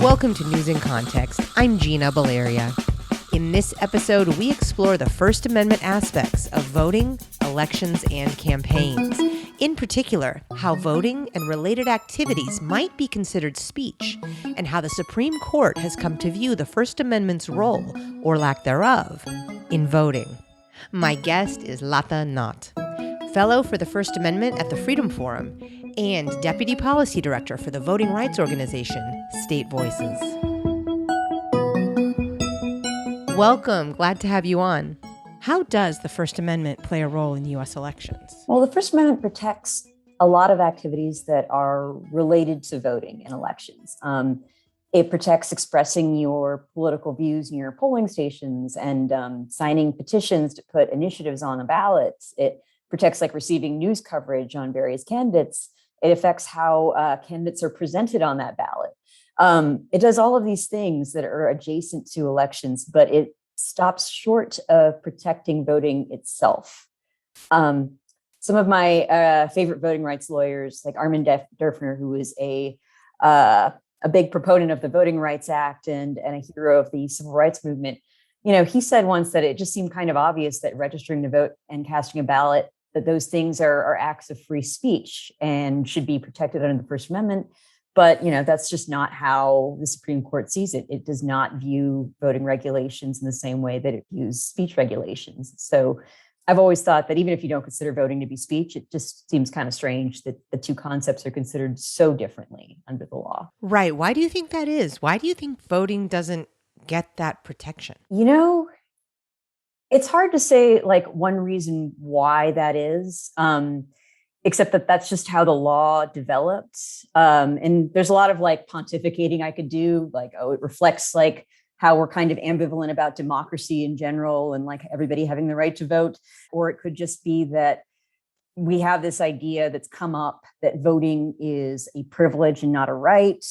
Welcome to News in Context. I'm Gina Valeria. In this episode, we explore the First Amendment aspects of voting, elections, and campaigns. In particular, how voting and related activities might be considered speech, and how the Supreme Court has come to view the First Amendment's role, or lack thereof, in voting. My guest is Lata Nott, Fellow for the First Amendment at the Freedom Forum, and Deputy Policy Director for the voting rights organization, State Voices. Welcome. Glad to have you on. How does the First Amendment play a role in U.S. elections? Well, the First Amendment protects a lot of activities that are related to voting in elections. It protects expressing your political views in your polling stations and signing petitions to put initiatives on the ballot. It protects receiving news coverage on various candidates. It affects how candidates are presented on that ballot. It does all of these things that are adjacent to elections, but it stops short of protecting voting itself. Some of my favorite voting rights lawyers, like Armin Derfner, who is a big proponent of the Voting Rights Act and a hero of the civil rights movement, he said once that it just seemed kind of obvious that registering to vote and casting a ballot, that those things are acts of free speech and should be protected under the First Amendment. But, that's just not how the Supreme Court sees it. It does not view voting regulations in the same way that it views speech regulations. So I've always thought that even if you don't consider voting to be speech, it just seems kind of strange that the two concepts are considered so differently under the law. Right. Why do you think that is? Why do you think voting doesn't get that protection? It's hard to say one reason why that is. Except that that's just how the law developed. And there's a lot of pontificating I could do, it reflects how we're kind of ambivalent about democracy in general and everybody having the right to vote. Or it could just be that we have this idea that's come up that voting is a privilege and not a right.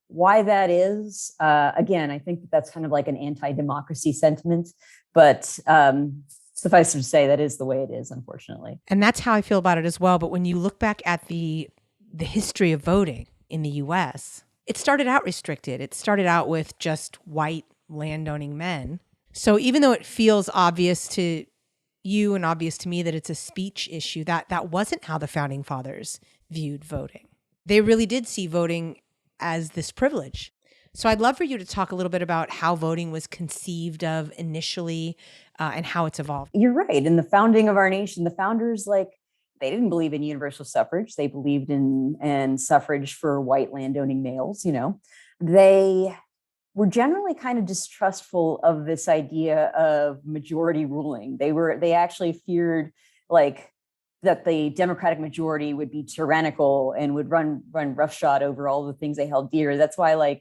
Why that is, again, I think that's kind of an anti-democracy sentiment, but suffice to say, that is the way it is, unfortunately. And that's how I feel about it as well. But when you look back at the history of voting in the U.S., it started out restricted. It started out with just white landowning men. So even though it feels obvious to you and obvious to me that it's a speech issue, that wasn't how the Founding Fathers viewed voting. They really did see voting as this privilege. So I'd love for you to talk a little bit about how voting was conceived of initially and how it's evolved. You're right. In the founding of our nation, the founders, they didn't believe in universal suffrage. They believed in suffrage for white landowning males. They were generally kind of distrustful of this idea of majority ruling. They actually feared that the Democratic majority would be tyrannical and would run roughshod over all the things they held dear. That's why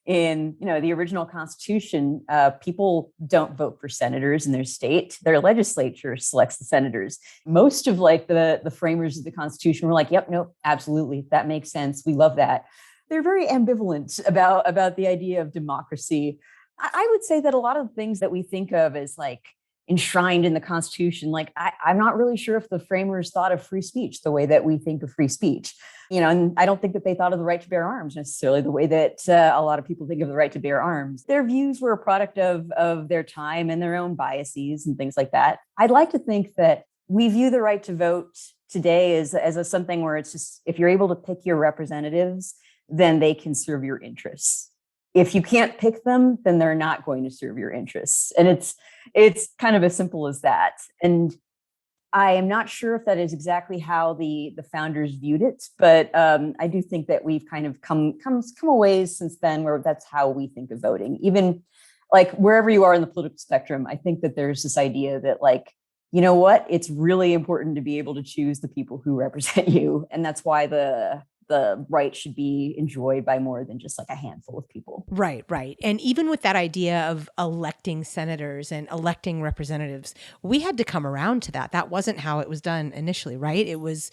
in the original Constitution, people don't vote for senators in their state. Their legislature selects the senators. Most of the framers of the Constitution were yep, nope, absolutely, that makes sense. We love that. They're very ambivalent about the idea of democracy. I would say that a lot of the things that we think of as enshrined in the Constitution, I'm not really sure if the framers thought of free speech the way that we think of free speech. And I don't think that they thought of the right to bear arms necessarily the way that a lot of people think of the right to bear arms. Their views were a product of their time and their own biases and things like that. I'd like to think that we view the right to vote today as something where it's just, if you're able to pick your representatives, then they can serve your interests. If you can't pick them, then they're not going to serve your interests. And it's kind of as simple as that. And I am not sure if that is exactly how the founders viewed it, but I do think that we've kind of come a ways since then where that's how we think of voting. Even wherever you are in the political spectrum, I think that there's this idea that it's really important to be able to choose the people who represent you. And that's why the right should be enjoyed by more than just a handful of people. Right. And even with that idea of electing senators and electing representatives, we had to come around to that. That wasn't how it was done initially, right? It was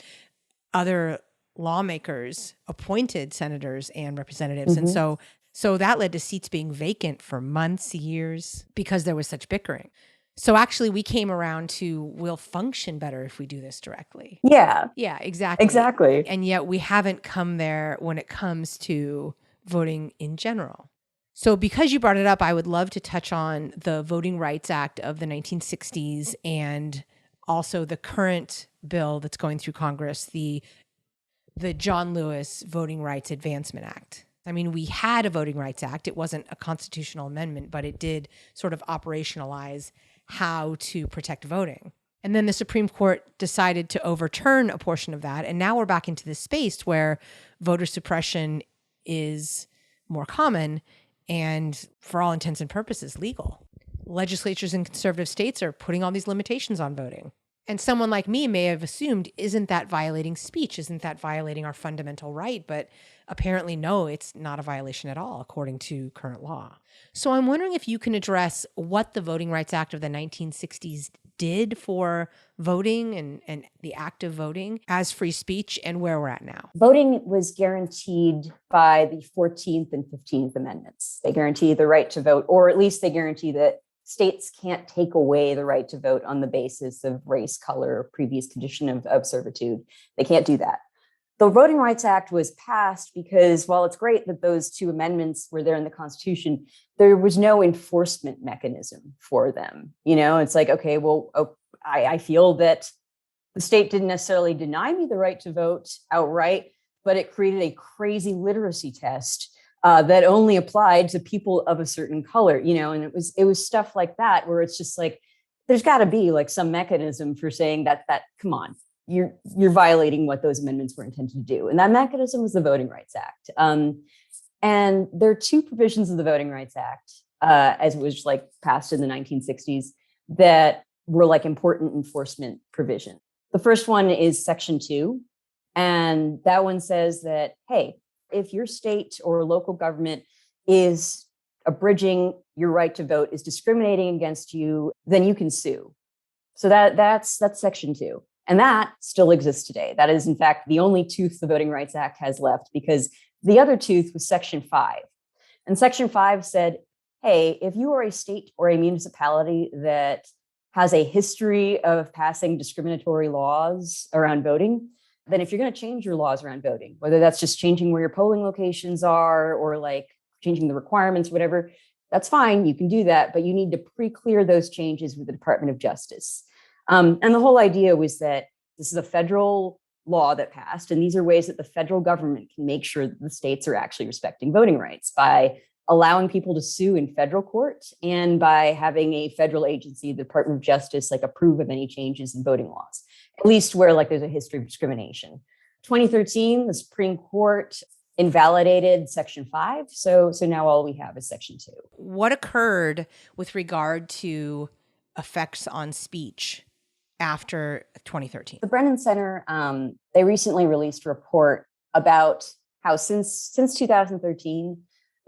other lawmakers appointed senators and representatives. Mm-hmm. And so that led to seats being vacant for months, years, because there was such bickering. So actually we came around to we'll function better if we do this directly. Yeah. Yeah, exactly. Exactly. And yet we haven't come there when it comes to voting in general. So because you brought it up, I would love to touch on the Voting Rights Act of the 1960s and also the current bill that's going through Congress, the John Lewis Voting Rights Advancement Act. I mean, we had a Voting Rights Act. It wasn't a constitutional amendment, but it did sort of operationalize how to protect voting. And then the Supreme Court decided to overturn a portion of that. And now we're back into this space where voter suppression is more common and, for all intents and purposes, legal. Legislatures in conservative states are putting all these limitations on voting. And someone like me may have assumed, isn't that violating speech? Isn't that violating our fundamental right? But apparently, no, it's not a violation at all, according to current law. So I'm wondering if you can address what the Voting Rights Act of the 1960s did for voting and the act of voting as free speech and where we're at now. Voting was guaranteed by the 14th and 15th Amendments. They guarantee the right to vote, or at least they guarantee that states can't take away the right to vote on the basis of race, color, or previous condition of servitude. They can't do that. The Voting Rights Act was passed because while it's great that those two amendments were there in the Constitution, there was no enforcement mechanism for them. You know, it's like, okay, well, I feel that the state didn't necessarily deny me the right to vote outright, but it created a crazy literacy test that only applied to people of a certain color, you know, and it was stuff like that where it's just like, there's got to be like some mechanism for saying that come on, you're violating what those amendments were intended to do. And that mechanism was the Voting Rights Act. And there are two provisions of the Voting Rights Act, as it was like passed in the 1960s, that were like important enforcement provision. The first one is Section 2. And that one says that, hey, if your state or local government is abridging your right to vote, is discriminating against you, then you can sue. So that's Section 2. And that still exists today. That is, in fact, the only tooth the Voting Rights Act has left, because the other tooth was Section 5. And Section 5 said, hey, if you are a state or a municipality that has a history of passing discriminatory laws around voting, then if you're going to change your laws around voting, whether that's just changing where your polling locations are or like changing the requirements, whatever, that's fine. You can do that, but you need to pre-clear those changes with the Department of Justice. And the whole idea was that this is a federal law that passed, and these are ways that the federal government can make sure that the states are actually respecting voting rights by allowing people to sue in federal court and by having a federal agency, the Department of Justice, like approve of any changes in voting laws, at least where like there's a history of discrimination. 2013, the Supreme Court invalidated Section 5. So now all we have is Section 2. What occurred with regard to effects on speech after 2013? The Brennan Center, they recently released a report about how since 2013,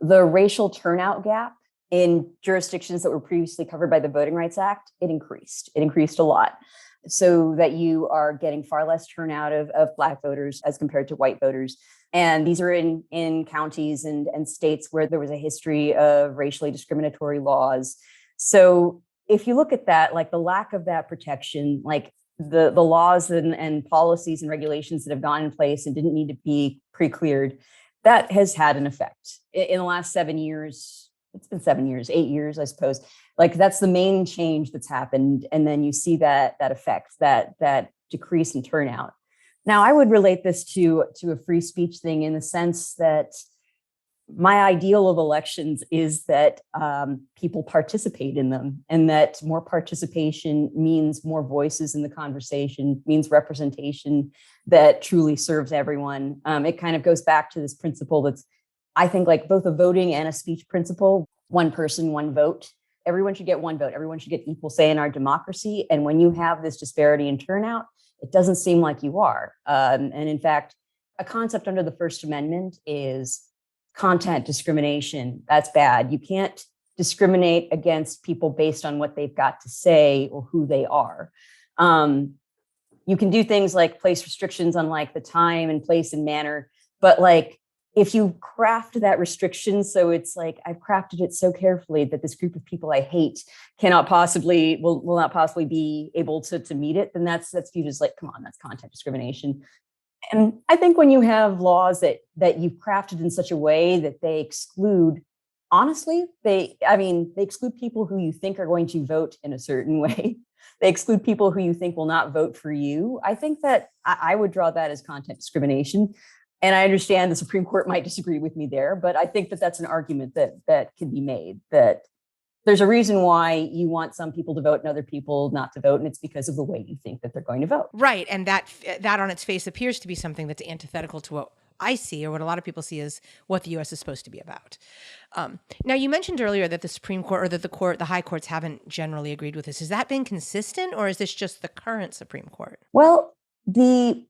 the racial turnout gap in jurisdictions that were previously covered by the Voting Rights Act, it increased. It increased a lot, so that you are getting far less turnout of Black voters as compared to white voters. And these are in counties and states where there was a history of racially discriminatory laws. So if you look at that, like the lack of that protection, like the laws and policies and regulations that have gone in place and didn't need to be pre-cleared, that has had an effect. In the last 7 years, it's been 7 years, 8 years, I suppose. Like that's the main change that's happened. And then you see that effect, that decrease in turnout. Now, I would relate this to a free speech thing in the sense that my ideal of elections is that people participate in them, and that more participation means more voices in the conversation, means representation that truly serves everyone. It kind of goes back to this principle that's, I think, like both a voting and a speech principle: one person, one vote. Everyone should get one vote. Everyone should get equal say in our democracy. And when you have this disparity in turnout, it doesn't seem like you are. And in fact, a concept under the First Amendment is content discrimination. That's bad. You can't discriminate against people based on what they've got to say or who they are. You can do things like place restrictions on like the time and place and manner, but like if you craft that restriction, so it's like I've crafted it so carefully that this group of people I hate will not possibly be able to meet it, then that's viewed as like, come on, that's content discrimination. And I think when you have laws that you've crafted in such a way that they exclude, honestly, they exclude people who you think are going to vote in a certain way. They exclude people who you think will not vote for you. I think that I would draw that as content discrimination. And I understand the Supreme Court might disagree with me there, but I think that that's an argument that can be made, that there's a reason why you want some people to vote and other people not to vote, and it's because of the way you think that they're going to vote. Right, and that on its face appears to be something that's antithetical to what I see, or what a lot of people see as what the U.S. is supposed to be about. Now, you mentioned earlier that the Supreme Court or that the high courts haven't generally agreed with this. Has that been consistent, or is this just the current Supreme Court? Well, the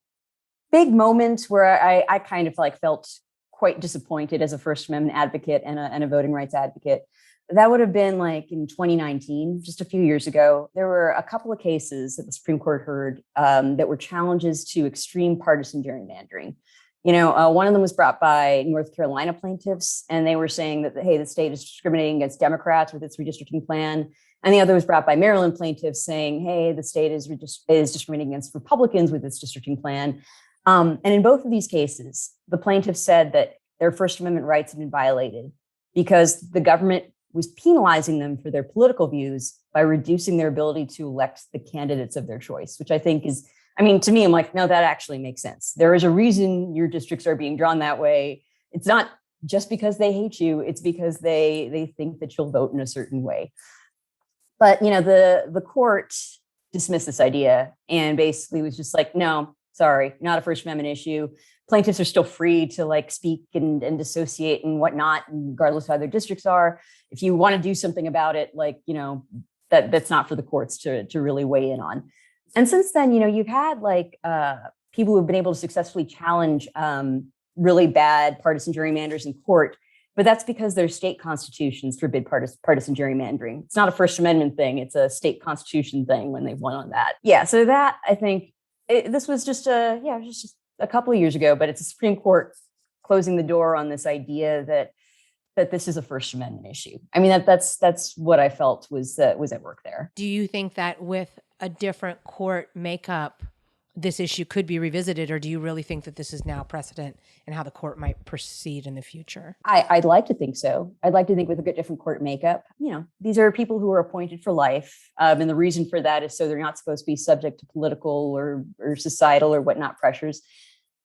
big moment where I kind of like felt quite disappointed as a First Amendment advocate and a voting rights advocate, that would have been like in 2019, just a few years ago. There were a couple of cases that the Supreme Court heard that were challenges to extreme partisan gerrymandering. One of them was brought by North Carolina plaintiffs, and they were saying that, hey, the state is discriminating against Democrats with its redistricting plan. And the other was brought by Maryland plaintiffs saying, hey, the state is discriminating against Republicans with its districting plan. And in both of these cases, the plaintiffs said that their First Amendment rights had been violated because the government was penalizing them for their political views by reducing their ability to elect the candidates of their choice, which I think is, to me, I'm like, no, that actually makes sense. There is a reason your districts are being drawn that way. It's not just because they hate you. It's because they think that you'll vote in a certain way. But, the court dismissed this idea and basically was just like, no, sorry, not a First Amendment issue. Plaintiffs are still free to like speak and dissociate and whatnot, regardless of how their districts are. If you want to do something about it, that's not for the courts to really weigh in on. And since then, you've had people who have been able to successfully challenge really bad partisan gerrymanders in court, but that's because their state constitutions forbid partisan gerrymandering. It's not a First Amendment thing. It's a state constitution thing when they've won on that. Yeah, so that, I think, this was just a couple of years ago, but it's the Supreme Court closing the door on this idea that this is a First Amendment issue. That's what I felt was at work there. Do you think that with a different court makeup, this issue could be revisited, or do you really think that this is now precedent and how the court might proceed in the future? I'd like to think so. I'd like to think with a different court makeup. These are people who are appointed for life. And the reason for that is so they're not supposed to be subject to political or societal or whatnot pressures.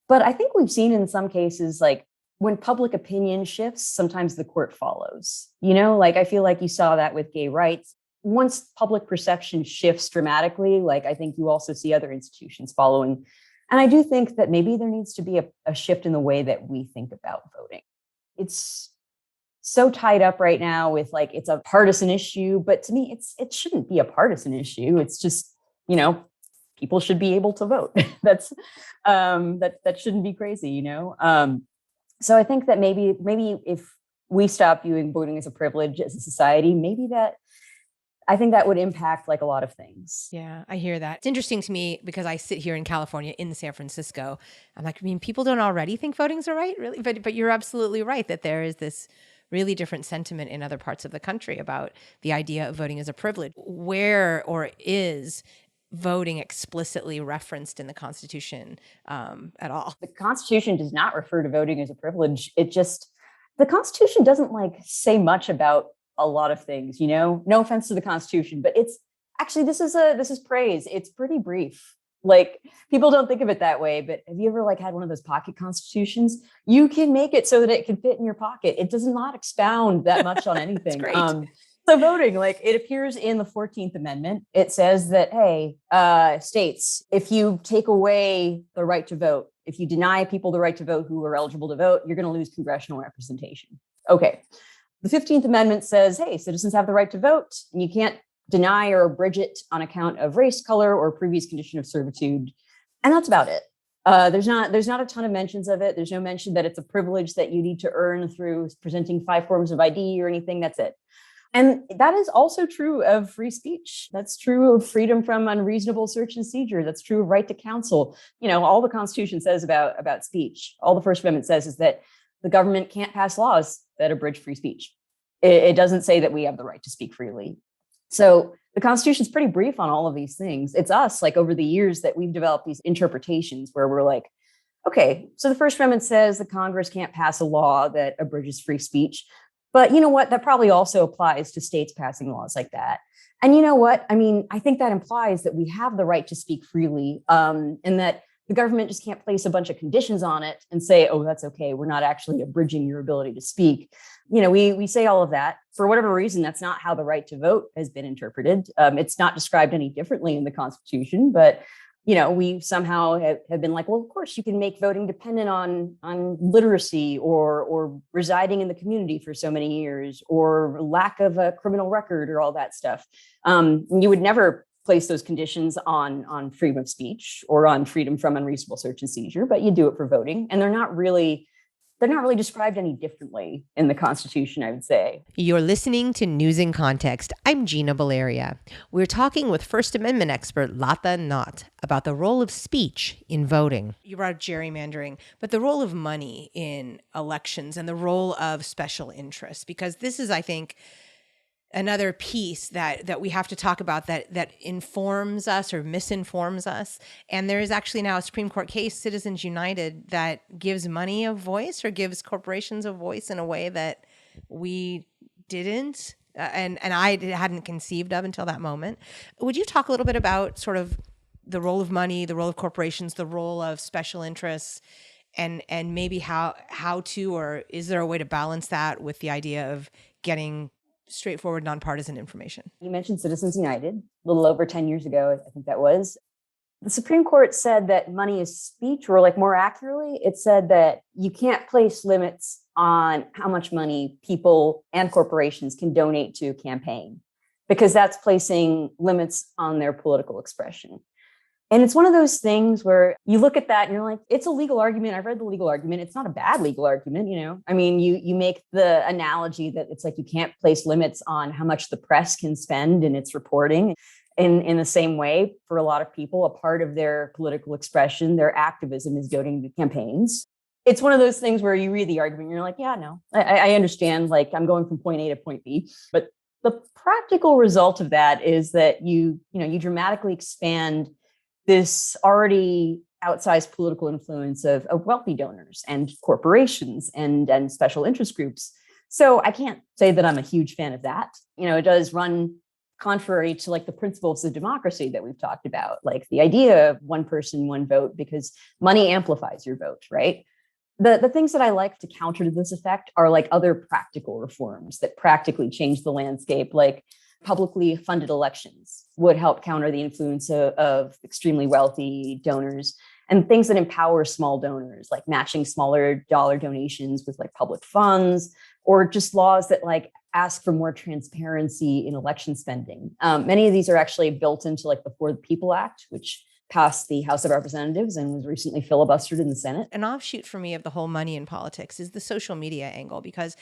But I think we've seen in some cases, like when public opinion shifts, sometimes the court follows. I feel like you saw that with gay rights. Once public perception shifts dramatically, I think you also see other institutions following. And I do think that maybe there needs to be a shift in the way that we think about voting. It's so tied up right now with it's a partisan issue, but to me, it shouldn't be a partisan issue. It's just, people should be able to vote. That's that shouldn't be crazy, So I think that maybe if we stop viewing voting as a privilege as a society, I think that would impact a lot of things. Yeah, I hear that. It's interesting to me because I sit here in California, in San Francisco. I'm like, people don't already think voting's a right, really? But you're absolutely right that there is this really different sentiment in other parts of the country about the idea of voting as a privilege. Where or is voting explicitly referenced in the Constitution at all? The Constitution does not refer to voting as a privilege. The Constitution doesn't say much about a lot of things, no offense to the Constitution, but it's actually, this is praise. It's pretty brief. People don't think of it that way, but have you ever had one of those pocket constitutions? You can make it so that it can fit in your pocket. It does not expound that much on anything. Great. So voting, it appears in the 14th Amendment. It says that, hey, states, if you take away the right to vote, if you deny people the right to vote who are eligible to vote, you're going to lose congressional representation. Okay. The 15th Amendment says, hey, citizens have the right to vote, and you can't deny or abridge it on account of race, color, or previous condition of servitude. And that's about it. There's not a ton of mentions of it. There's no mention that it's a privilege that you need to earn through presenting 5 forms of ID or anything. That's it. And that is also true of free speech. That's true of freedom from unreasonable search and seizure. That's true of right to counsel. All the Constitution says about speech, all the First Amendment says is that the government can't pass laws that abridge free speech. It doesn't say that we have the right to speak freely. So the Constitution is pretty brief on all of these things. It's us, over the years, that we've developed these interpretations where we're like, Okay, so the First Amendment says the Congress can't pass a law that abridges free speech. But you know what? That probably also applies to states passing laws like that. And you know what? I mean, I think that implies that we have the right to speak freely, and that the government just can't place a bunch of conditions on it and say, oh, that's okay. We're not actually abridging your ability to speak. You know, we say all of that. For whatever reason, that's not how the right to vote has been interpreted. It's not described any differently in the Constitution, but we somehow have been like, well, of course you can make voting dependent on literacy or residing in the community for so many years or lack of a criminal record or all that stuff. You would never place those conditions on freedom of speech or on freedom from unreasonable search and seizure, but you do it for voting, and they're not really described any differently in the Constitution, I would say. You're listening to News in Context. I'm Gina Valeria. We're talking with First Amendment expert Lata Nott about the role of speech in voting. You brought up gerrymandering, but the role of money in elections and the role of special interests, because this is, I think, another piece that we have to talk about that informs us or misinforms us. And there is actually now a Supreme Court case, Citizens United, that gives money a voice or gives corporations a voice in a way that we didn't and I hadn't conceived of until that moment. Would you talk a little bit about sort of the role of money, the role of corporations, the role of special interests, and maybe how to, or is there a way to balance that with the idea of getting straightforward, nonpartisan information? You mentioned Citizens United a little over 10 years ago, I think that was. The Supreme Court said that money is speech, or like more accurately, it said that you can't place limits on how much money people and corporations can donate to a campaign, because that's placing limits on their political expression. And it's one of those things where you look at that and you're like, it's a legal argument. I've read the legal argument. It's not a bad legal argument. I mean, you make the analogy that it's like you can't place limits on how much the press can spend in its reporting. In the same way, for a lot of people, a part of their political expression, their activism is donating to campaigns. It's one of those things where you read the argument and you're like, yeah, no, I understand. Like, I'm going from point A to point B. But the practical result of that is that you dramatically expand this already outsized political influence of wealthy donors and corporations and special interest groups. So I can't say that I'm a huge fan of that. It does run contrary to like the principles of democracy that we've talked about, like the idea of one person, one vote, because money amplifies your vote, right? The things that I like to counter to this effect are like other practical reforms that practically change the landscape, like publicly funded elections would help counter the influence of extremely wealthy donors, and things that empower small donors, like matching smaller dollar donations with like public funds, or just laws that like ask for more transparency in election spending. Many of these are actually built into like the For the People Act, which passed the House of Representatives and was recently filibustered in the Senate. An offshoot for me of the whole money in politics is the social media angle, because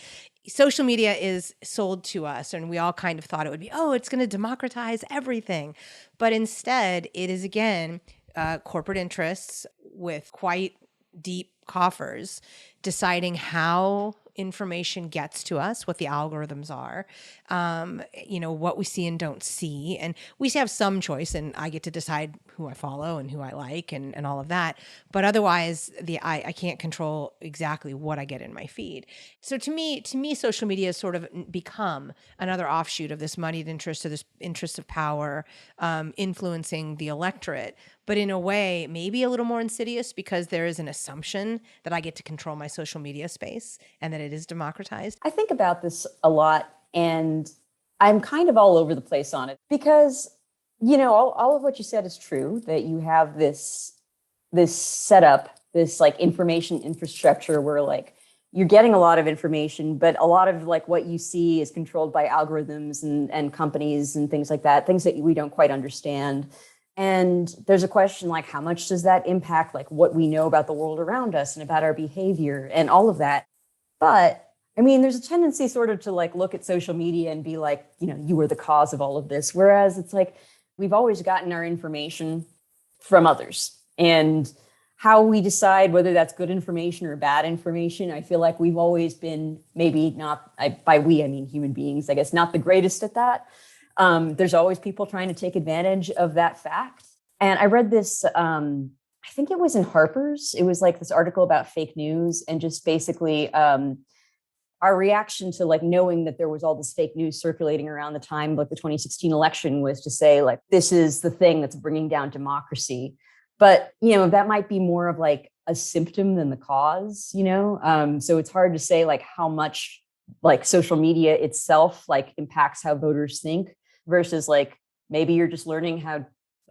social media is sold to us and we all kind of thought it would be, oh, it's going to democratize everything. But instead, it is, again, corporate interests with quite deep coffers deciding how information gets to us, what the algorithms are, what we see and don't see. And we have some choice, and I get to decide who I follow and who I like and all of that. But otherwise, I can't control exactly what I get in my feed. So to me, social media has sort of become another offshoot of this moneyed interest, or this interest of power, influencing the electorate. But in a way, maybe a little more insidious, because there is an assumption that I get to control my social media space and that it is democratized. I think about this a lot, and I'm kind of all over the place on it because, all of what you said is true, that you have this setup, this like information infrastructure where like you're getting a lot of information, but a lot of like what you see is controlled by algorithms and companies and things like that, things that we don't quite understand. And there's a question like, how much does that impact like what we know about the world around us and about our behavior and all of that? But I mean, there's a tendency sort of to like look at social media and be like, you were the cause of all of this. Whereas it's like, we've always gotten our information from others, and how we decide whether that's good information or bad information, I feel like we've always been, maybe not, by we, I mean human beings, I guess, not the greatest at that. There's always people trying to take advantage of that fact. And I read this I think it was in Harper's. It was like this article about fake news and just basically our reaction to like knowing that there was all this fake news circulating around the time like the 2016 election was to say like this is the thing that's bringing down democracy. But that might be more of like a symptom than the cause. So it's hard to say like how much like social media itself like impacts how voters think versus like maybe you're just learning how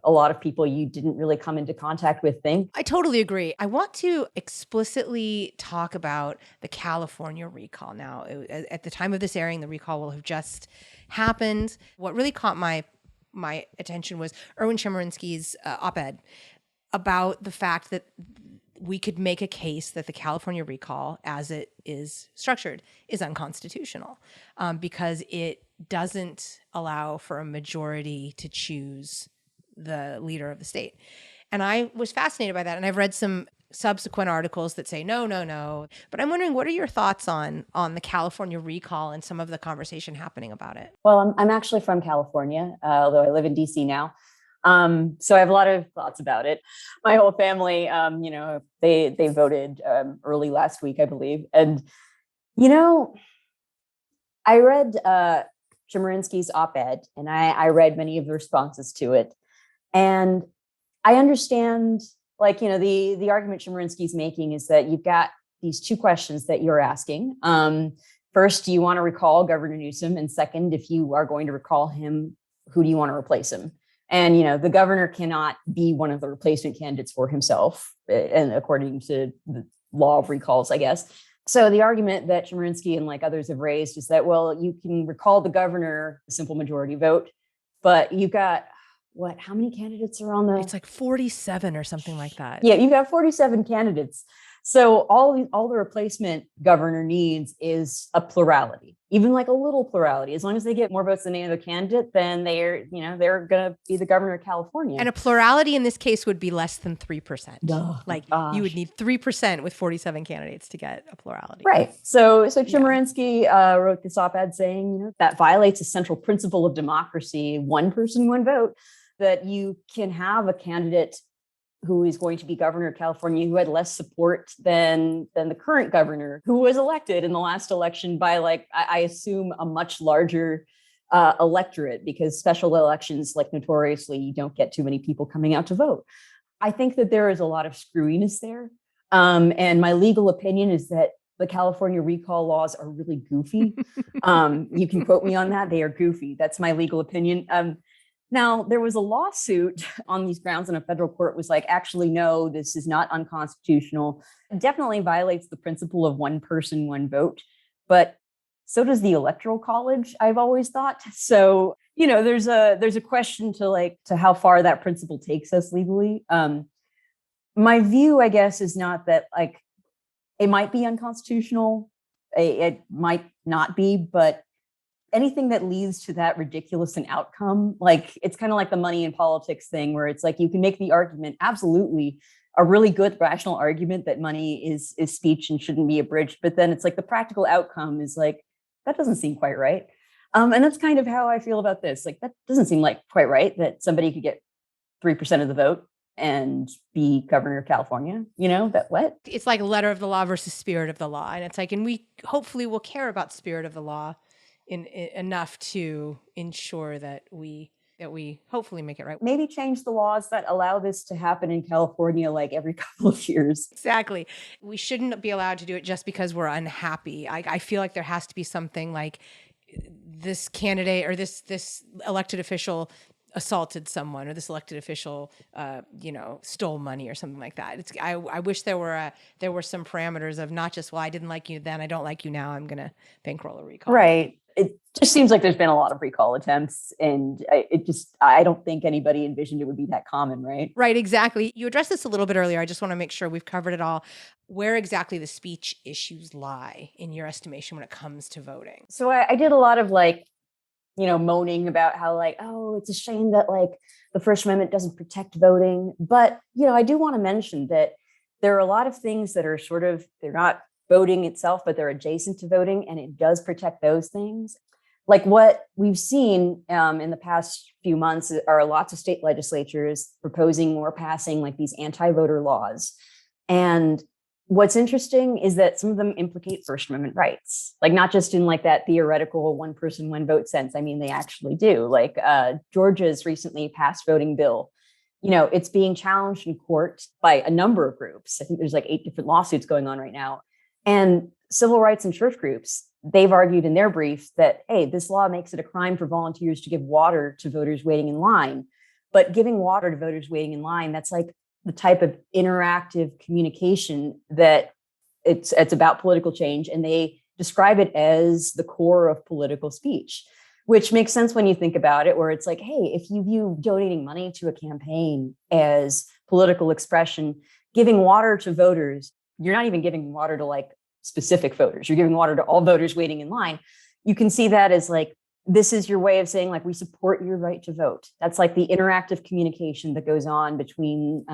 a lot of people you didn't really come into contact with think. I totally agree. I want to explicitly talk about the California recall now. At the time of this airing, the recall will have just happened. What really caught my attention was Erwin Chemerinsky's op-ed about the fact that we could make a case that the California recall, as it is structured, is unconstitutional because it doesn't allow for a majority to choose the leader of the state. And I was fascinated by that. And I've read some subsequent articles that say, no. But I'm wondering, what are your thoughts on the California recall and some of the conversation happening about it? Well, I'm actually from California, although I live in DC now. So I have a lot of thoughts about it. My whole family, they voted early last week, I believe. And, I read Chemerinsky's op-ed and I read many of the responses to it. And I understand, like, the argument Chemerinsky's making is that you've got these two questions that you're asking. First, do you want to recall Governor Newsom? And second, if you are going to recall him, who do you want to replace him? And, the governor cannot be one of the replacement candidates for himself, and according to the law of recalls, I guess. So the argument that Chemerinsky and like others have raised is that, well, you can recall the governor, a simple majority vote, but you've got how many candidates are on the? It's like 47 or something like that. Yeah, you've got 47 candidates. So all the replacement governor needs is a plurality, even like a little plurality. As long as they get more votes than any other candidate, then they're going to be the governor of California. And a plurality in this case would be less than 3%. Oh, you would need 3% with 47 candidates to get a plurality. Right. So Chemerinsky wrote this op-ed saying, that violates a central principle of democracy, one person, one vote, that you can have a candidate who is going to be governor of California who had less support than the current governor, who was elected in the last election by, like, I assume, a much larger electorate, because special elections, like, notoriously, you don't get too many people coming out to vote. I think that there is a lot of screwiness there. And my legal opinion is that the California recall laws are really goofy. You can quote me on that. They are goofy. That's my legal opinion. Now, there was a lawsuit on these grounds, and a federal court was like, actually, no, this is not unconstitutional. It definitely violates the principle of one person, one vote. But so does the Electoral College, I've always thought. So, there's a question to how far that principle takes us legally. My view, I guess, is not that like it might be unconstitutional. It might not be, but anything that leads to that ridiculous an outcome, like it's kind of like the money in politics thing, where it's like you can make the argument, absolutely, a really good rational argument that money is speech and shouldn't be abridged, but then it's like the practical outcome is like, that doesn't seem quite right. And that's kind of how I feel about this. Like, that doesn't seem like quite right that somebody could get 3% of the vote and be governor of California. That what? It's like letter of the law versus spirit of the law. And it's like, and we hopefully will care about spirit of the law in enough to ensure that we hopefully make it right. Maybe change the laws that allow this to happen in California like every couple of years. Exactly. We shouldn't be allowed to do it just because we're unhappy. I feel like there has to be something like this candidate or this elected official assaulted someone, or this elected official, stole money or something like that. I wish there were some parameters of not just, well, I didn't like you then, I don't like you now, I'm going to bankroll a recall. Right. It just seems like there's been a lot of recall attempts, and I don't think anybody envisioned it would be that common, right? Right, exactly. You addressed this a little bit earlier. I just want to make sure we've covered it all. Where exactly the speech issues lie in your estimation when it comes to voting? So I did a lot of moaning about how oh, it's a shame that the First Amendment doesn't protect voting. But, I do want to mention that there are a lot of things that are they're not voting itself, but they're adjacent to voting, and it does protect those things. Like what we've seen in the past few months are lots of state legislatures proposing or passing like these anti-voter laws. And what's interesting is that some of them implicate First Amendment rights, like not just in like that theoretical one person, one vote sense. I mean, they actually do. Like Georgia's recently passed voting bill. It's being challenged in court by a number of groups. I think there's like 8 different lawsuits going on right now. And civil rights and church groups, they've argued in their brief that, hey, this law makes it a crime for volunteers to give water to voters waiting in line. But giving water to voters waiting in line, that's like the type of interactive communication that it's about political change. And they describe it as the core of political speech, which makes sense when you think about it, where it's like, hey, if you view donating money to a campaign as political expression, giving water to voters, you're not even giving water to like specific voters. You're giving water to all voters waiting in line. You can see that as like, this is your way of saying like, we support your right to vote. That's like the interactive communication that goes on between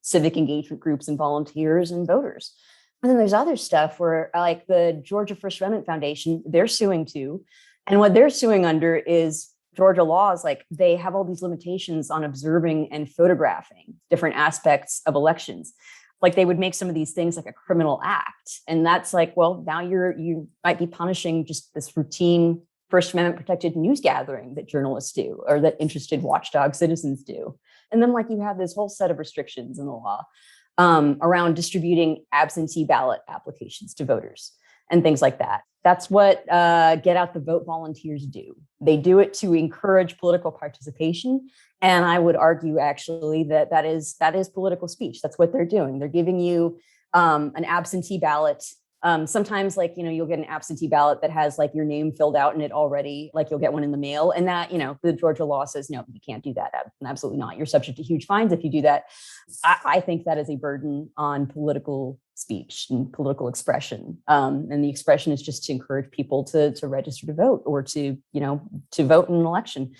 civic engagement groups and volunteers and voters. And then there's other stuff where like the Georgia First Amendment Foundation, they're suing too. And what they're suing under is Georgia laws, like they have all these limitations on observing and photographing different aspects of elections. Like they would make some of these things like a criminal act. And that's like, well, now you might be punishing just this routine First Amendment protected news gathering that journalists do, or that interested watchdog citizens do. And then like you have this whole set of restrictions in the law around distributing absentee ballot applications to voters and things like that. That's what Get Out the Vote volunteers do. They do it to encourage political participation. And I would argue actually that is political speech. That's what they're doing. They're giving you an absentee ballot. Sometimes like, you'll get an absentee ballot that has like your name filled out in it already, like you'll get one in the mail, and that, the Georgia law says, no, you can't do that. Absolutely not. You're subject to huge fines if you do that. I think that is a burden on political speech and political expression. And the expression is just to encourage people to register to vote or to vote in an election.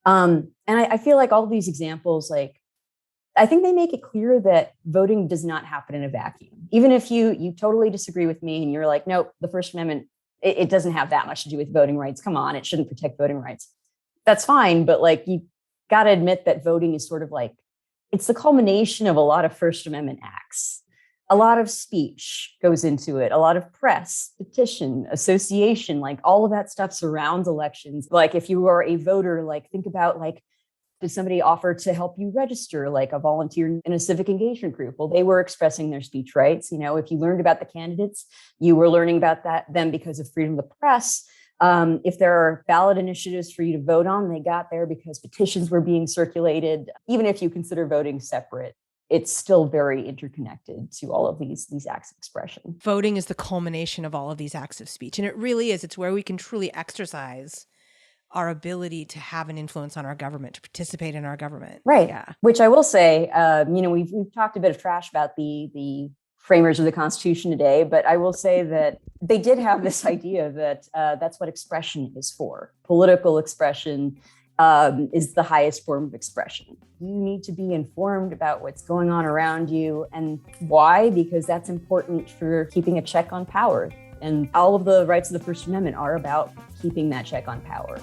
And I feel like all of these examples, like, I think they make it clear that voting does not happen in a vacuum. Even if you totally disagree with me and you're like, nope, the First Amendment, it doesn't have that much to do with voting rights. Come on, it shouldn't protect voting rights. That's fine. But like, you got to admit that voting is sort of like, it's the culmination of a lot of First Amendment acts. A lot of speech goes into it, a lot of press, petition, association, like all of that stuff surrounds elections. Like if you are a voter, like think about like, did somebody offer to help you register, like a volunteer in a civic engagement group? Well, they were expressing their speech rights. If you learned about the candidates, you were learning about them because of freedom of the press. If there are ballot initiatives for you to vote on, they got there because petitions were being circulated. Even if you consider voting separate, it's still very interconnected to all of these acts of expression. Voting is the culmination of all of these acts of speech. And it really is. It's where we can truly exercise our ability to have an influence on our government, to participate in our government. Right. Yeah. Which I will say, we've talked a bit of trash about the framers of the Constitution today, but I will say that they did have this idea that that's what expression is for. Political expression is the highest form of expression. You need to be informed about what's going on around you. And why? Because that's important for keeping a check on power. And all of the rights of the First Amendment are about keeping that check on power,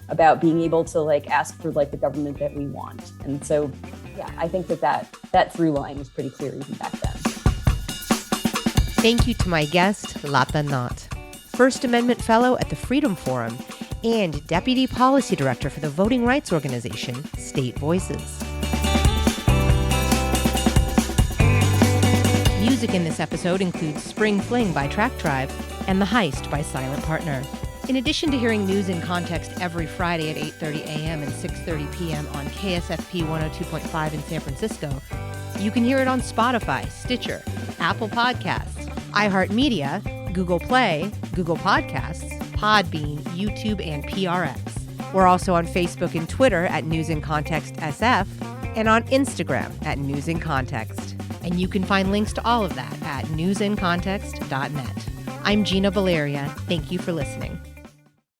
about being able to like ask for like the government that we want. And so, yeah, I think that through line was pretty clear even back then. Thank you to my guest, Lata Nott, First Amendment Fellow at the Freedom Forum and Deputy Policy Director for the voting rights organization, State Voices. Music in this episode includes Spring Fling by Track Tribe and The Heist by Silent Partner. In addition to hearing News in Context every Friday at 8:30 a.m. and 6:30 p.m. on KSFP 102.5 in San Francisco, you can hear it on Spotify, Stitcher, Apple Podcasts, iHeartMedia, Google Play, Google Podcasts, Podbean, YouTube, and PRX. We're also on Facebook and Twitter at News in Context SF and on Instagram at News in Context. And you can find links to all of that at newsincontext.net. I'm Gina Valeria. Thank you for listening.